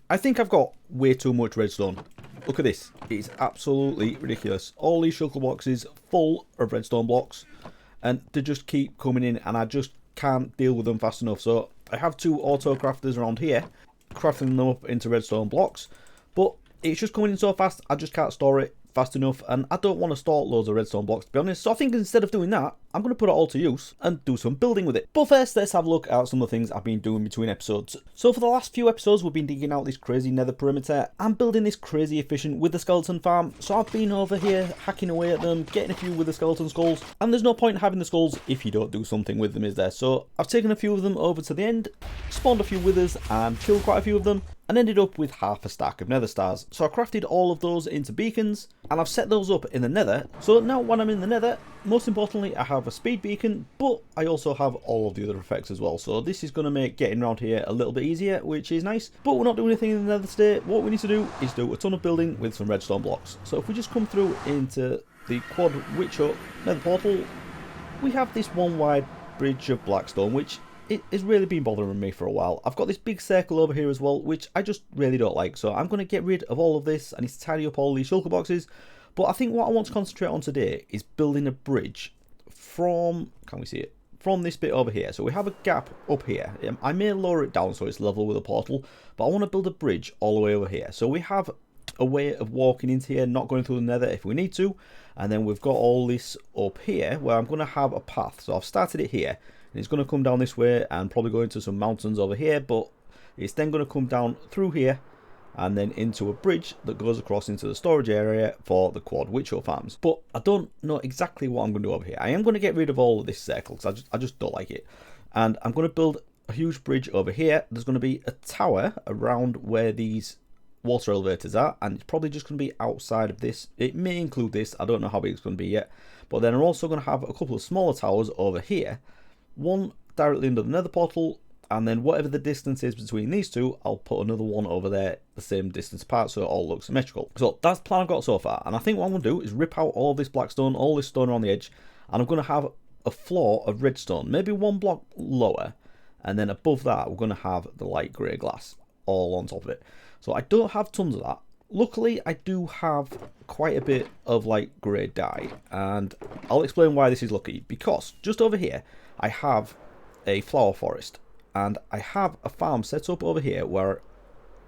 I think I've got way too much redstone. Look at this. It's absolutely ridiculous. All these shulker boxes full of redstone blocks, and they just keep coming in, and I just can't deal with them fast enough. So I have two auto crafters around here, crafting them up into redstone blocks, but it's just coming in so fast, I just can't store it fast enough, and I don't want to store loads of redstone blocks, to be honest. So I think instead of doing that, I'm going to put it all to use and do some building with it. But first, let's have a look at some of the things I've been doing between episodes. So for the last few episodes, we've been digging out this crazy nether perimeter and building this crazy efficient wither skeleton farm. So I've been over here hacking away at them, getting a few wither skeleton skulls, and there's no point in having the skulls if you don't do something with them, is there? So I've taken a few of them over to the end, spawned a few withers and killed quite a few of them, and ended up with half a stack of nether stars. So I crafted all of those into beacons, and I've set those up in the nether. So now when I'm in the nether, most importantly, I have a speed beacon, but I also have all of the other effects as well. So this is going to make getting around here a little bit easier, which is nice. But we're not doing anything in the nether today. What we need to do is do a ton of building with some redstone blocks. So if we just come through into the quad witch hut nether portal, we have this one wide bridge of blackstone, which it has really been bothering me for a while. I've got this big circle over here as well, which I just really don't like. So I'm going to get rid of all of this. I need to tidy up all these shulker boxes. But I think what I want to concentrate on today is building a bridge from, can we see it? From this bit over here. So we have a gap up here. I may lower it down so it's level with a portal, but I want to build a bridge all the way over here. So we have a way of walking into here, not going through the nether if we need to. And then we've got all this up here where I'm going to have a path. So I've started it here. And it's going to come down this way and probably go into some mountains over here, but it's then going to come down through here and then into a bridge that goes across into the storage area for the quad witch hut farms. But I don't know exactly what I'm going to do over here. I am going to get rid of all of this circle because I just don't like it. And I'm going to build a huge bridge over here. There's going to be a tower around where these water elevators are, and it's probably just going to be outside of this. It may include this. I don't know how big it's going to be yet. But then I'm also going to have a couple of smaller towers over here. One directly under the nether portal, and then whatever the distance is between these two, I'll put another one over there the same distance apart so it all looks symmetrical. So that's the plan I've got so far, and I think what I'm going to do is rip out all this blackstone, all this stone around the edge, and I'm going to have a floor of redstone, maybe one block lower, and then above that we're going to have the light grey glass all on top of it. So I don't have tons of that. Luckily, I do have quite a bit of light grey dye, and I'll explain why this is lucky, because just over here I have a flower forest, and I have a farm set up over here where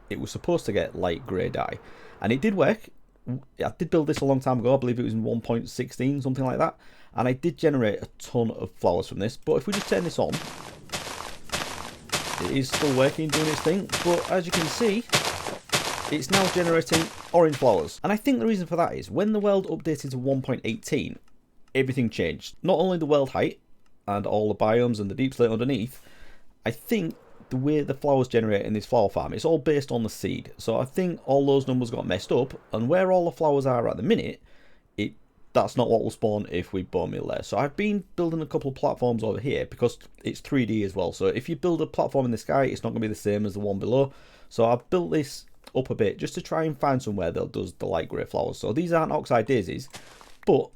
it was supposed to get light grey dye, and it did work. I did build this a long time ago, I believe it was in 1.16, something like that, and I did generate a ton of flowers from this. But if we just turn this on, it is still working, doing its thing, but as you can see, it's now generating orange flowers. And I think the reason for that is when the world updated to 1.18, everything changed. Not only the world height and all the biomes and the deep slate underneath, I think the way the flowers generate in this flower farm, it's all based on the seed. So I think all those numbers got messed up, and where all the flowers are at the minute, that's not what will spawn if we bone meal there. So I've been building a couple of platforms over here because it's 3D as well. So if you build a platform in the sky, it's not going to be the same as the one below. So I've built this up a bit just to try and find somewhere that does the light grey flowers. So these aren't oxide daisies, but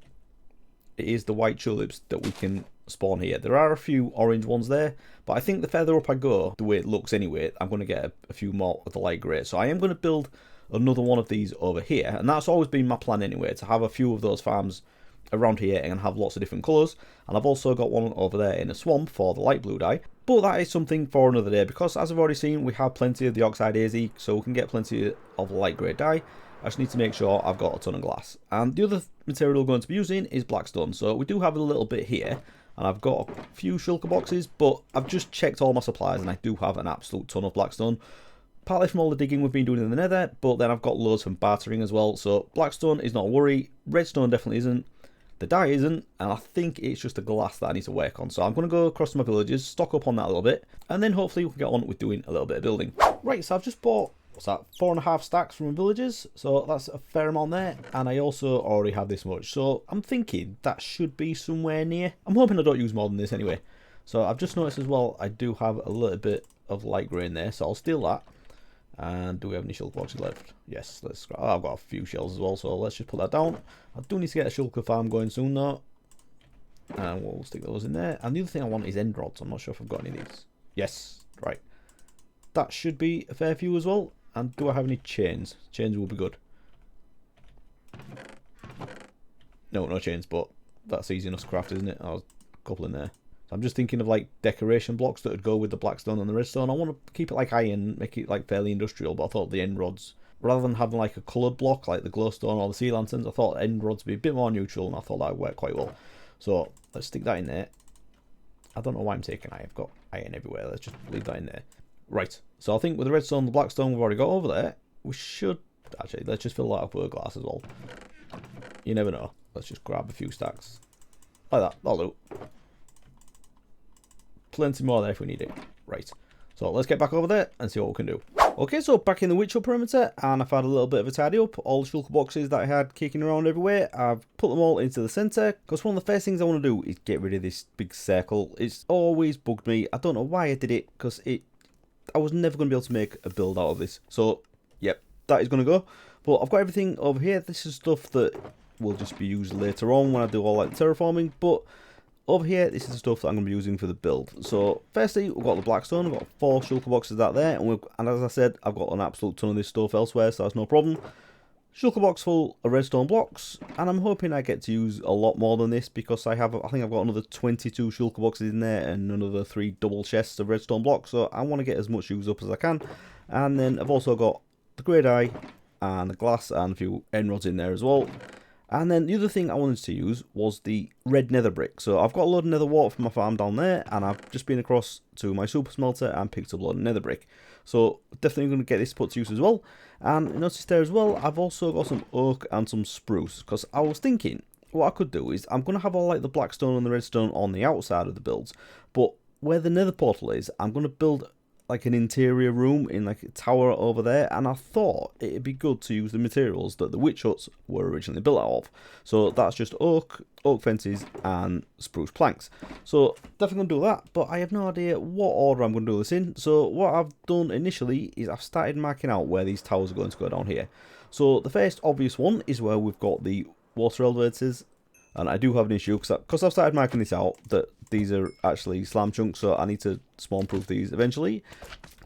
it is the white tulips that we can spawn here. There are a few orange ones there, but I think the further up I go, the way it looks anyway, I'm going to get a few more of the light grey. So I am going to build another one of these over here, and that's always been my plan anyway, to have a few of those farms around here and have lots of different colours. And I've also got one over there in a swamp for the light blue dye, but that is something for another day, because as I've already seen, we have plenty of the oxide daisy, so we can get plenty of light grey dye. I just need to make sure I've got a ton of glass. And the other material we're going to be using is blackstone. So we do have a little bit here, and I've got a few shulker boxes, but I've just checked all my supplies and I do have an absolute ton of blackstone. Partly from all the digging we've been doing in the nether, but then I've got loads from bartering as well. So blackstone is not a worry, redstone definitely isn't, the dye isn't, and I think it's just the glass that I need to work on. So I'm going to go across to my villages, stock up on that a little bit, and then hopefully we can get on with doing a little bit of building. Right, so I've just bought, what's that, 4.5 stacks from my villages, so that's a fair amount there, and I also already have this much, so I'm thinking that should be somewhere near. I'm hoping I don't use more than this anyway. So I've just noticed as well, I do have a little bit of light grey in there, so I'll steal that. And do we have any shulker boxes left? Yes, let's. Oh, I've got a few shells as well, so let's just put that down. I do need to get a shulker farm going soon though, and we'll stick those in there. And the other thing I want is end rods. I'm not sure if I've got any of these. Yes, right. That should be a fair few as well. And do I have any chains? Chains will be good. No, no chains, but that's easy enough to craft, isn't it? I was a couple in there. So I'm just thinking of like decoration blocks that would go with the blackstone and the redstone. I want to keep it like iron, make it like fairly industrial, but I thought the end rods, rather than having like a coloured block like the glowstone or the sea lanterns, I thought end rods would be a bit more neutral, and I thought that would work quite well. So let's stick that in there. I don't know why I'm taking iron. I've got iron everywhere. Let's just leave that in there. Right. So I think with the redstone and the blackstone we've already got over there, we should... Actually, let's just fill that up with glass as well. You never know. Let's just grab a few stacks. Like that. That'll do. Plenty more there if we need it. Right. So let's get back over there and see what we can do. Okay, so back in the witch hut perimeter, and I've had a little bit of a tidy up. All the shulker boxes that I had kicking around everywhere, I've put them all into the centre, because one of the first things I want to do is get rid of this big circle. It's always bugged me. I don't know why I did it, because I was never going to be able to make a build out of this. So, yep, that is going to go. But I've got everything over here. This is stuff that will just be used later on when I do all like terraforming, but over here, this is the stuff that I'm going to be using for the build. So, firstly, we've got the blackstone. We've got 4 shulker boxes out there. And as I said, I've got an absolute ton of this stuff elsewhere, so that's no problem. Shulker box full of redstone blocks. And I'm hoping I get to use a lot more than this, because I think I've got another 22 shulker boxes in there and another 3 double chests of redstone blocks. So, I want to get as much use up as I can. And then I've also got the grey dye and the glass and a few end rods in there as well. And then the other thing I wanted to use was the red nether brick. So I've got a load of nether water from my farm down there, and I've just been across to my super smelter and picked up a load of nether brick. So definitely going to get this put to use as well. And notice there as well, I've also got some oak and some spruce, because I was thinking what I could do is I'm going to have all like the blackstone and the redstone on the outside of the builds, but where the nether portal is, I'm going to build like an interior room in like a tower over there, and I thought it'd be good to use the materials that the witch huts were originally built out of. So that's just oak fences and spruce planks. So definitely gonna do that, but I have no idea what order I'm gonna do this in. So what I've done initially is I've started marking out where these towers are going to go down here. So the first obvious one is where we've got the water elevators. And I do have an issue because I've started marking this out that these are actually slam chunks, so I need to spawn proof these eventually.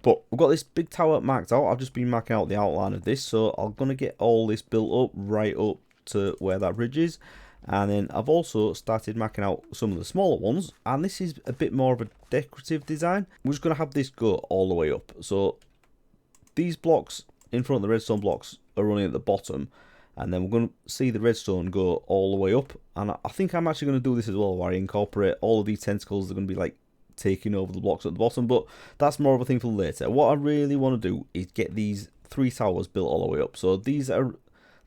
But we've got this big tower marked out. I've just been marking out the outline of this, so I'm going to get all this built up right up to where that bridge is. And then I've also started marking out some of the smaller ones, and this is a bit more of a decorative design. We're just going to have this go all the way up. So these blocks in front of the redstone blocks are running at the bottom. And then we're going to see the redstone go all the way up. And I think I'm actually going to do this as well, where I incorporate all of these tentacles that are going to be like taking over the blocks at the bottom. But that's more of a thing for later. What I really want to do is get these 3 towers built all the way up. So these are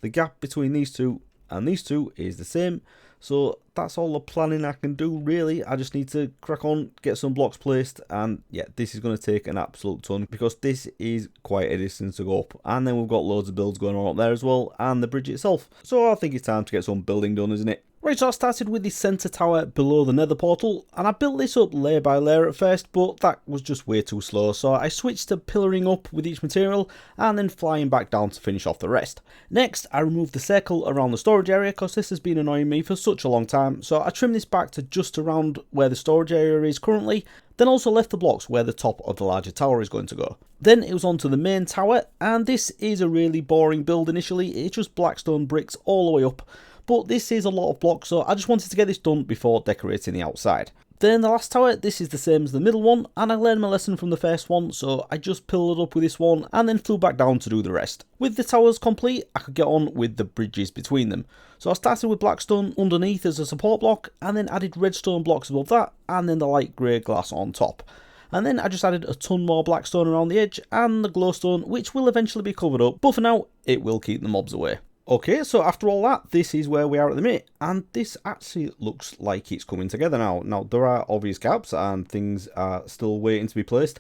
the gap between these two and these two is the same. So that's all the planning I can do, really. I just need to crack on, get some blocks placed, and yeah, this is going to take an absolute ton, because this is quite a distance to go up. And then we've got loads of builds going on up there as well, and the bridge itself. So I think it's time to get some building done, isn't it? Right, so I started with the centre tower below the nether portal, and I built this up layer by layer at first, but that was just way too slow, so I switched to pillaring up with each material, and then flying back down to finish off the rest. Next, I removed the circle around the storage area, because this has been annoying me for such a long time, so I trimmed this back to just around where the storage area is currently, then also left the blocks where the top of the larger tower is going to go. Then it was on to the main tower, and this is a really boring build initially. It's just blackstone bricks all the way up. But this is a lot of blocks, so I just wanted to get this done before decorating the outside. Then the last tower, this is the same as the middle one, and I learned my lesson from the first one, so I just pillared up with this one and then flew back down to do the rest. With the towers complete, I could get on with the bridges between them. So I started with blackstone underneath as a support block, and then added redstone blocks above that, and then the light grey glass on top. And then I just added a ton more blackstone around the edge, and the glowstone, which will eventually be covered up, but for now, it will keep the mobs away. Okay, so after all that, this is where we are at the minute, and this actually looks like it's coming together now. Now, there are obvious gaps, and things are still waiting to be placed,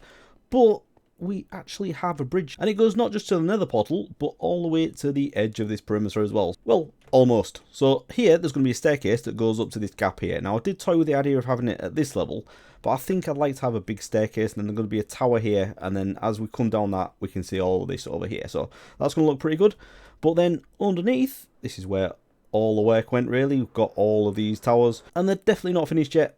but we actually have a bridge, and it goes not just to the nether portal, but all the way to the edge of this perimeter as well. Well, almost. So here, there's going to be a staircase that goes up to this gap here. Now, I did toy with the idea of having it at this level, but I think I'd like to have a big staircase, and then there's going to be a tower here, and then as we come down that, we can see all of this over here. So that's going to look pretty good. But then underneath, this is where all the work went really. We've got all of these towers, and they're definitely not finished yet.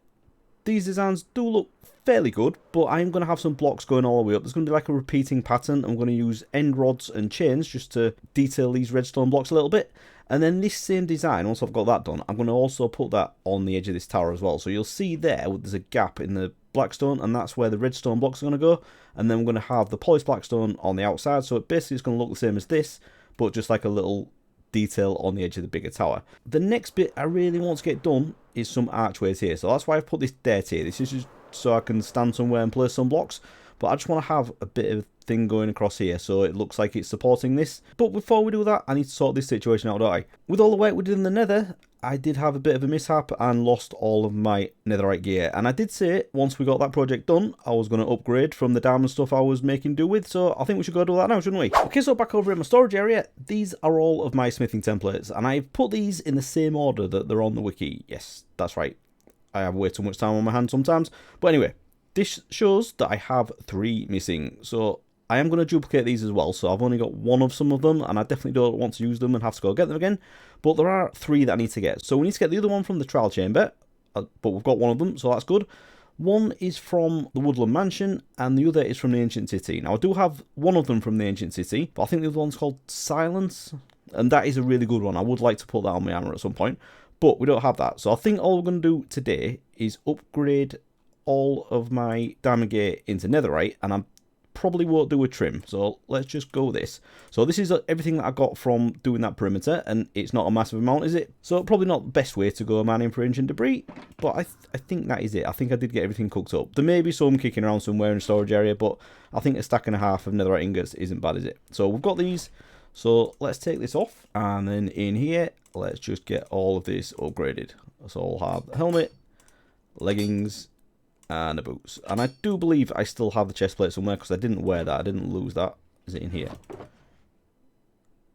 these designs do look fairly good, but I'm going to have some blocks going all the way up. There's going to be like a repeating pattern. I'm going to use end rods and chains just to detail these redstone blocks a little bit. And then this same design, once I've got that done, I'm going to also put that on the edge of this tower as well. So you'll see there's a gap in the blackstone, and that's where the redstone blocks are going to go. And then we're going to have the polished blackstone on the outside. So it basically is going to look the same as this, but just like a little detail on the edge of the bigger tower. The next bit I really want to get done is some archways here. So that's why I've put this dirt here. This is just so I can stand somewhere and place some blocks. But I just want to have a bit of thing going across here so it looks like it's supporting this. But before we do that, I need to sort this situation out, don't I? With all the work we did in the nether, I did have a bit of a mishap and lost all of my netherite gear. And I did say once we got that project done, I was going to upgrade from the diamond stuff I was making do with. So I think we should go do that now, shouldn't we? Okay, so back over in my storage area, these are all of my smithing templates. And I've put these in the same order that they're on the wiki. Yes, that's right. I have way too much time on my hands sometimes. But anyway, this shows that I have 3 missing. So I am going to duplicate these as well. So I've only got 1 of some of them, and I definitely don't want to use them and have to go get them again. But there are 3 that I need to get. So we need to get the other one from the trial chamber, but we've got 1 of them, so that's good. 1 is from the Woodland Mansion, and the other is from the Ancient City. Now I do have 1 of them from the Ancient City, but I think the other one's called Silence, and that is a really good one. I would like to put that on my armor at some point, but we don't have that. So I think all we're going to do today is upgrade all of my diamond gear into netherite, and I probably won't do a trim. So let's just go this. So this is everything that I got from doing that perimeter, and it's not a massive amount, is it? So probably not the best way to go mining for ancient debris, but I think that is it. I think I did get everything cooked up. There may be some kicking around somewhere in the storage area, but I think a stack and a half of netherite ingots isn't bad, is it? So we've got these. So let's take this off, and then in here, let's just get all of this upgraded. So I'll have the helmet, leggings, and the boots. And I do believe I still have the chest plate somewhere because I didn't wear that. I didn't lose that. Is it in here?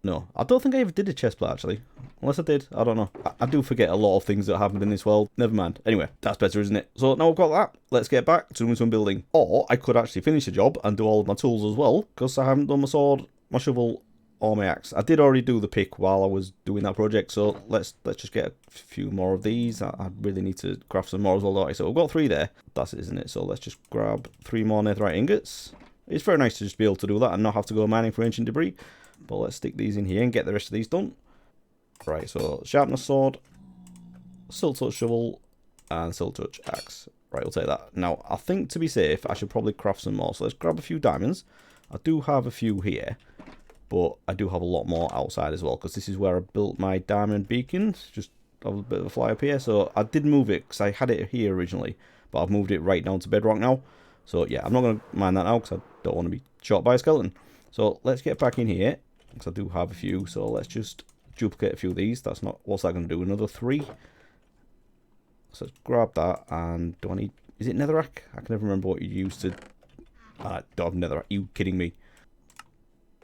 No, I don't think I ever did a chest plate actually. Unless I did, I don't know. I do forget a lot of things that happened in this world. Never mind. Anyway, that's better, isn't it? So now I've got that. Let's get back to doing some building. Or I could actually finish the job and do all of my tools as well, because I haven't done my sword, my shovel, or my axe. I did already do the pick while I was doing that project, so let's just get a few more of these. I really need to craft some more as well, don't I? So we've got 3 there. That's it, isn't it? So let's just grab 3 more netherite ingots. It's very nice to just be able to do that and not have to go mining for ancient debris. But let's stick these in here and get the rest of these done. Right, so sharpness sword, silk touch shovel, and silk touch axe. Right, we'll take that. Now, I think to be safe, I should probably craft some more. So let's grab a few diamonds. I do have a few here, but I do have a lot more outside as well, because this is where I built my diamond beacon. Just have a bit of a fly up here. So I did move it because I had it here originally, but I've moved it right down to bedrock now. So yeah, I'm not going to mine that now because I don't want to be shot by a skeleton. So let's get back in here, because I do have a few. So let's just duplicate a few of these. That's not, what's that going to do? Another 3. So let's grab that, and do I need, is it netherrack? I can never remember what you used to, I don't have netherrack. Are you kidding me?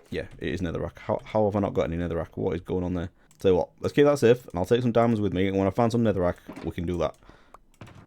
Yeah, it is netherrack. How have I not got any netherrack? What is going on there? Tell you what, let's keep that safe, and I'll take some diamonds with me, and when I find some netherrack, we can do that.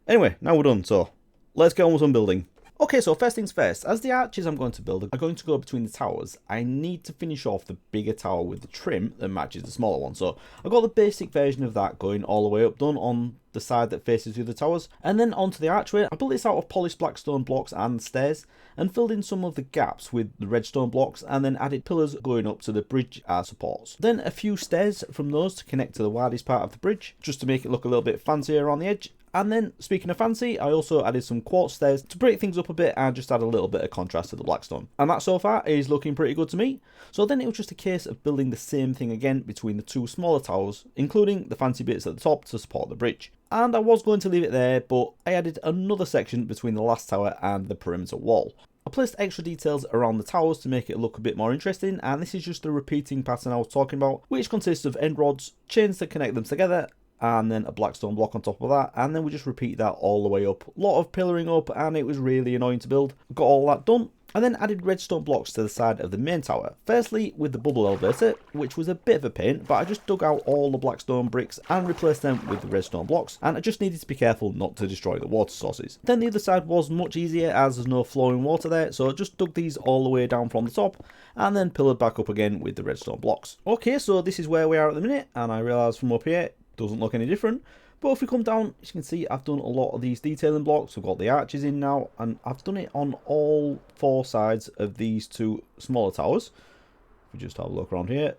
Anyway, now we're done, so let's get on with some building. Okay, so first things first, as the arches I'm going to build are going to go between the towers, I need to finish off the bigger tower with the trim that matches the smaller one. So I've got the basic version of that going all the way up, done on the side that faces the other towers. And then onto the archway, I built this out of polished blackstone blocks and stairs, and filled in some of the gaps with the redstone blocks, and then added pillars going up to the bridge as supports. Then a few stairs from those to connect to the widest part of the bridge, just to make it look a little bit fancier on the edge. And then, speaking of fancy, I also added some quartz stairs to break things up a bit and just add a little bit of contrast to the blackstone. And that so far is looking pretty good to me. So then it was just a case of building the same thing again between the 2 smaller towers, including the fancy bits at the top to support the bridge. And I was going to leave it there, but I added another section between the last tower and the perimeter wall. I placed extra details around the towers to make it look a bit more interesting, and this is just the repeating pattern I was talking about, which consists of end rods, chains to connect them together, and then a blackstone block on top of that, and then we just repeat that all the way up. A lot of pillaring up, and it was really annoying to build. Got all that done, and then added redstone blocks to the side of the main tower. Firstly with the bubble elevator, which was a bit of a pain, but I just dug out all the blackstone bricks and replaced them with the redstone blocks, and I just needed to be careful not to destroy the water sources. Then the other side was much easier as there's no flowing water there, so I just dug these all the way down from the top, and then pillared back up again with the redstone blocks. Okay, so this is where we are at the minute, and I realised from up here, doesn't look any different, But if we come down, as you can see, I've done a lot of these detailing blocks. We've got the arches in now, and I've done it on all 4 sides of these 2 smaller towers. If we just have a look around here,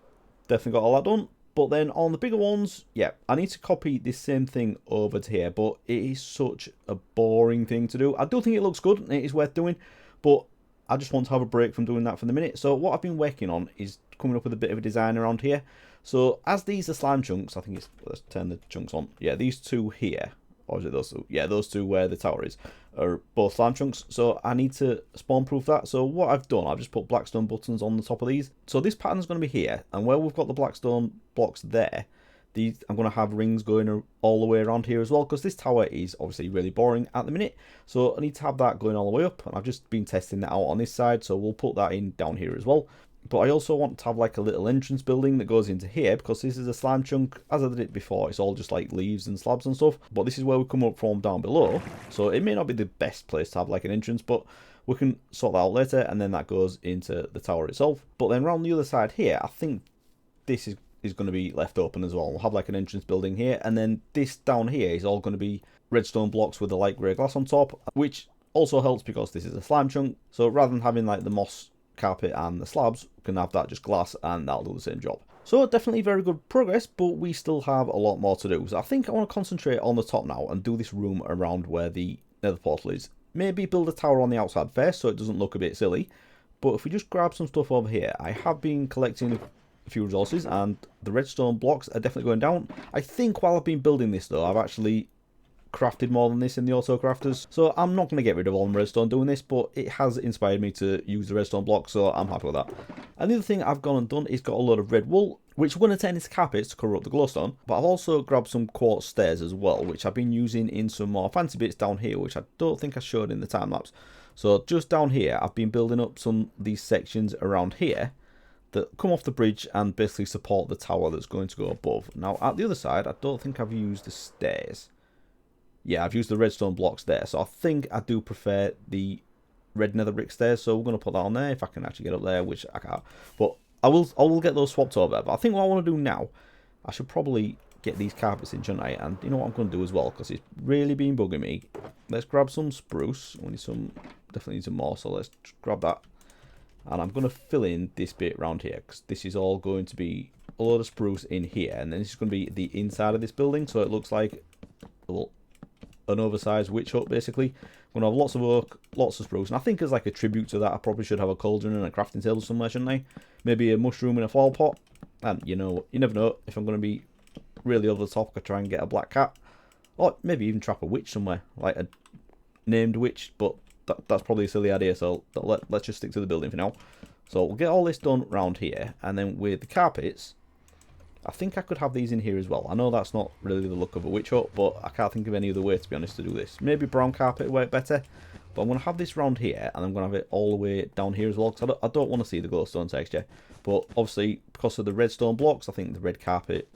definitely got all that done. But then on the bigger ones, yeah, I need to copy this same thing over to here, but it is such a boring thing to do. I do think it looks good and it is worth doing, but I just want to have a break from doing that for the minute. So what I've been working on is coming up with a bit of a design around here. So as these are slime chunks, I think it's, let's turn the chunks on. Yeah, these 2 here, or is it those 2? Yeah, those 2 where the tower is, are both slime chunks. So I need to spawn proof that. So what I've done, I've just put blackstone buttons on the top of these. So this pattern is going to be here, and where we've got the blackstone blocks there, these I'm going to have rings going all the way around here as well, because this tower is obviously really boring at the minute. So I need to have that going all the way up, and I've just been testing that out on this side, so we'll put that in down here as well. But I also want to have like a little entrance building that goes into here, because this is a slime chunk. As I did it before, it's all just like leaves and slabs and stuff. But this is where we come up from down below. So it may not be the best place to have like an entrance, but we can sort that out later. And then that goes into the tower itself. But then around the other side here, I think this is going to be left open as well. We'll have like an entrance building here. And then this down here is all going to be redstone blocks with the light grey glass on top, which also helps because this is a slime chunk. So rather than having like the moss carpet and the slabs, we can have that just glass, and that'll do the same job. So definitely very good progress, but we still have a lot more to do. So I think I want to concentrate on the top now and do this room around where the nether portal is. Maybe build a tower on the outside first so it doesn't look a bit silly. But if we just grab some stuff over here, I have been collecting a few resources, and the redstone blocks are definitely going down. I think while I've been building this though, I've actually crafted more than this in the auto crafters, so I'm not going to get rid of all the redstone doing this, but it has inspired me to use the redstone block, so I'm happy with that. And the other thing I've gone and done is got a load of red wool, which we're going to turn into carpets to cover up the glowstone, but I've also grabbed some quartz stairs as well, which I've been using in some more fancy bits down here, which I don't think I showed in the time lapse. So just down here, I've been building up some of these sections around here that come off the bridge and basically support the tower that's going to go above. Now at the other side, I don't think I've used the stairs. Yeah, I've used the redstone blocks there, so I think I do prefer the red nether brick stairs, so we're going to put that on there if I can actually get up there, which I can't. But I will get those swapped over. But I think what I want to do now, I should probably get these carpets in, shouldn't I? And you know what I'm going to do as well, because it's really been bugging me. Let's grab some spruce. We need some, definitely need some more, so let's grab that. And I'm going to fill in this bit around here, because this is all going to be a load of spruce in here, and then this is going to be the inside of this building, so it looks like an oversized witch hut basically. I'm going to have lots of oak, lots of spruce, and I think as like a tribute to that, I probably should have a cauldron and a crafting table somewhere, shouldn't I? Maybe a mushroom in a flower pot, and you know, you never know, if I'm going to be really over the top, I could try and get a black cat, or maybe even trap a witch somewhere, like a named witch, but that's probably a silly idea, so let's just stick to the building for now. So we'll get all this done around here, and then with the carpets, I think I could have these in here as well. I know that's not really the look of a witch hut, but I can't think of any other way, to be honest, to do this. Maybe brown carpet would work better, but I'm going to have this round here, and I'm going to have it all the way down here as well, because I don't want to see the glowstone texture. But obviously, because of the redstone blocks, I think the red carpet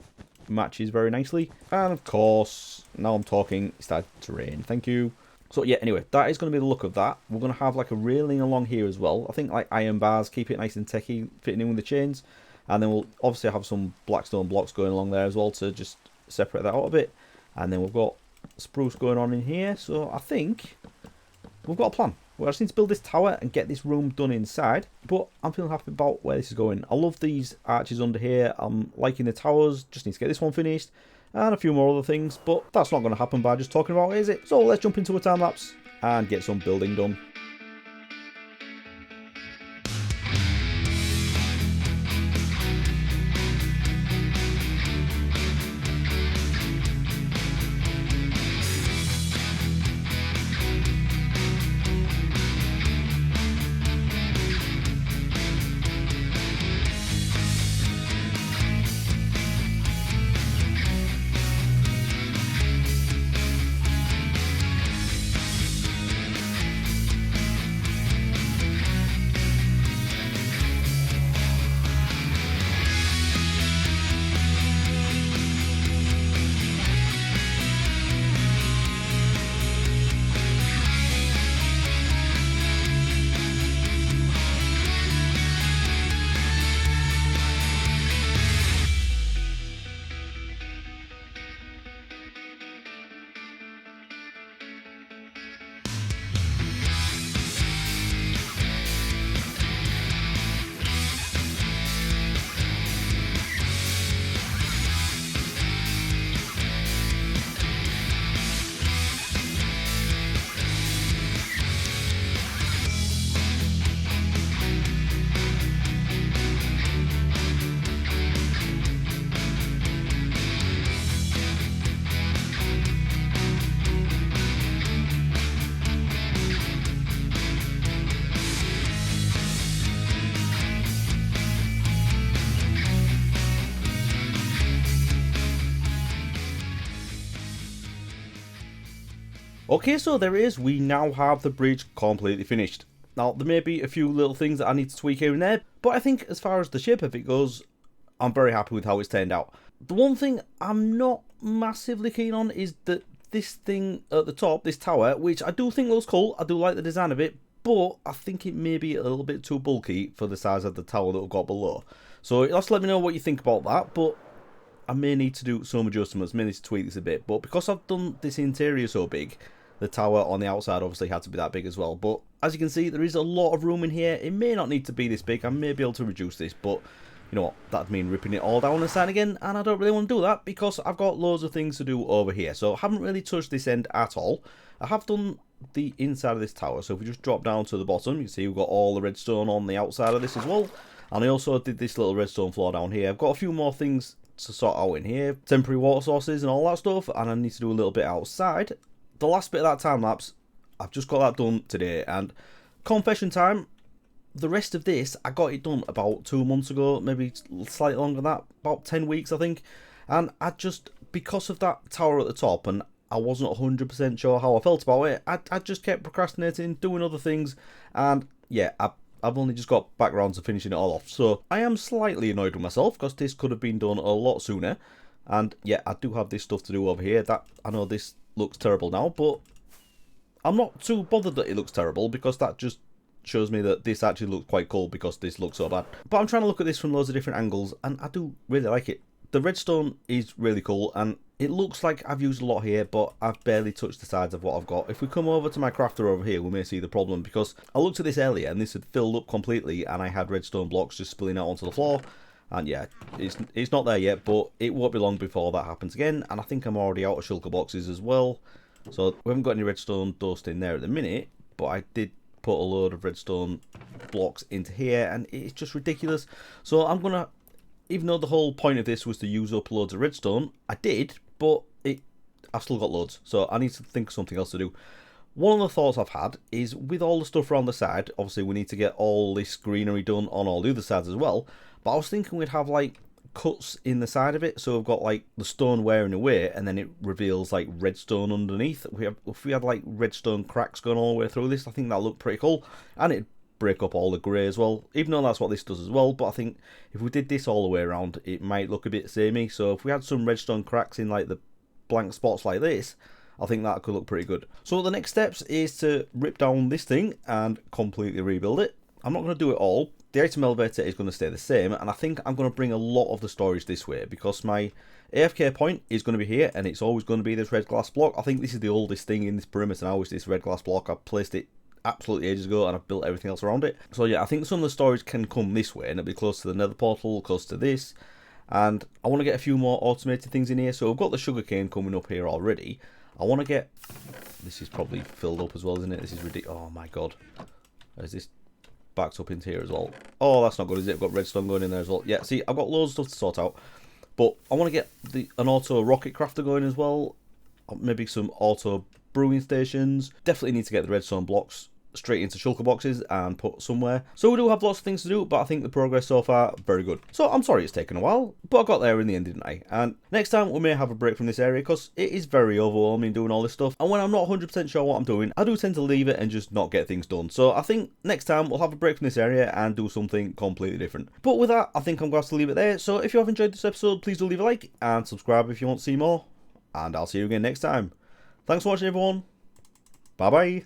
matches very nicely. And of course, now I'm talking, it started to rain. Thank you. So yeah, anyway, that is going to be the look of that. We're going to have like a railing along here as well. I think like iron bars, keep it nice and techy, fitting in with the chains. And then we'll obviously have some blackstone blocks going along there as well to just separate that out a bit. And then we've got spruce going on in here. So I think we've got a plan. We just need to build this tower and get this room done inside. But I'm feeling happy about where this is going. I love these arches under here. I'm liking the towers. Just need to get this one finished. And a few more other things. But that's not going to happen by just talking about it, is it? So let's jump into a time lapse and get some building done. Okay, so there it is. We now have the bridge completely finished. Now, there may be a few little things that I need to tweak here and there, but I think as far as the shape of it goes, I'm very happy with how it's turned out. The one thing I'm not massively keen on is that this thing at the top, this tower, which I do think looks cool, I do like the design of it, but I think it may be a little bit too bulky for the size of the tower that we've got below. So you'll have to let me know what you think about that, but I may need to do some adjustments, may need to tweak this a bit. But because I've done this interior so big, the tower on the outside obviously had to be that big as well. But as you can see, there is a lot of room in here. It may not need to be this big. I may be able to reduce this, but you know what, that'd mean ripping it all down the side again, and I don't really want to do that because I've got loads of things to do over here. So I haven't really touched this end at all. I have done the inside of this tower, so if we just drop down to the bottom, you can see we've got all the redstone on the outside of this as well. And I also did this little redstone floor down here. I've got a few more things to sort out in here, temporary water sources and all that stuff, and I need to do a little bit outside. The last bit of that time lapse, I've just got that done today, and confession time, the rest of this, I got it done about 2 months ago, maybe slightly longer than that, about 10 weeks I think. And I just, because of that tower at the top, and I wasn't 100% sure how I felt about it, I just kept procrastinating, doing other things, and yeah, I've only just got back around to finishing it all off. So I am slightly annoyed with myself, because this could have been done a lot sooner. And yeah, I do have this stuff to do over here. That I know this looks terrible now, but I'm not too bothered that it looks terrible, because that just shows me that this actually looks quite cool because this looks so bad. But I'm trying to look at this from loads of different angles, and I do really like it. The redstone is really cool, and it looks like I've used a lot here, but I've barely touched the sides of what I've got. If we come over to my crafter over here, we may see the problem, because I looked at this earlier and this had filled up completely, and I had redstone blocks just spilling out onto the floor. And yeah, it's not there yet, but it won't be long before that happens again. And I think I'm already out of shulker boxes as well. So we haven't got any redstone dust in there at the minute, but I did put a load of redstone blocks into here, and it's just ridiculous. So I'm gonna, even though the whole point of this was to use up loads of redstone, I did, but I've still got loads, so I need to think of something else to do. One of the thoughts I've had is, with all the stuff around the side, obviously we need to get all this greenery done on all the other sides as well, but I was thinking we'd have like cuts in the side of it, so we've got like the stone wearing away, and then it reveals like redstone underneath. If we had like redstone cracks going all the way through this, I think that'd look pretty cool, and it'd break up all the grey as well, even though that's what this does as well. But I think if we did this all the way around, it might look a bit samey. So if we had some redstone cracks in like the blank spots like this, I think that could look pretty good. So the next steps is to rip down this thing and completely rebuild it. I'm not going to do it all. The item elevator is going to stay the same, and I think I'm going to bring a lot of the storage this way, because my AFK point is going to be here, and it's always going to be this red glass block. I think this is the oldest thing in this perimeter now, is this red glass block. I placed it absolutely ages ago, and I've built everything else around it. So yeah, I think some of the storage can come this way, and it'll be close to the nether portal, close to this. And I want to get a few more automated things in here. So we've got the sugarcane coming up here already. I want to get, this is probably filled up as well, isn't it? This is ridiculous. Oh my god, is this backed up into here as well? Oh, that's not good, is it? I've got redstone going in there as well. Yeah, see, I've got loads of stuff to sort out, but I want to get an auto rocket crafter going as well. Maybe some auto brewing stations. Definitely need to get the redstone blocks straight into shulker boxes and put somewhere. So we do have lots of things to do, but I think the progress so far, very good. So I'm sorry it's taken a while, but I got there in the end, didn't I? And next time we may have a break from this area, because it is very overwhelming doing all this stuff. And when I'm not 100% sure what I'm doing, I do tend to leave it and just not get things done. So I think next time we'll have a break from this area and do something completely different. But with that, I think I'm going to have to leave it there. So if you have enjoyed this episode, please do leave a like and subscribe if you want to see more. And I'll see you again next time. Thanks for watching, everyone. Bye bye.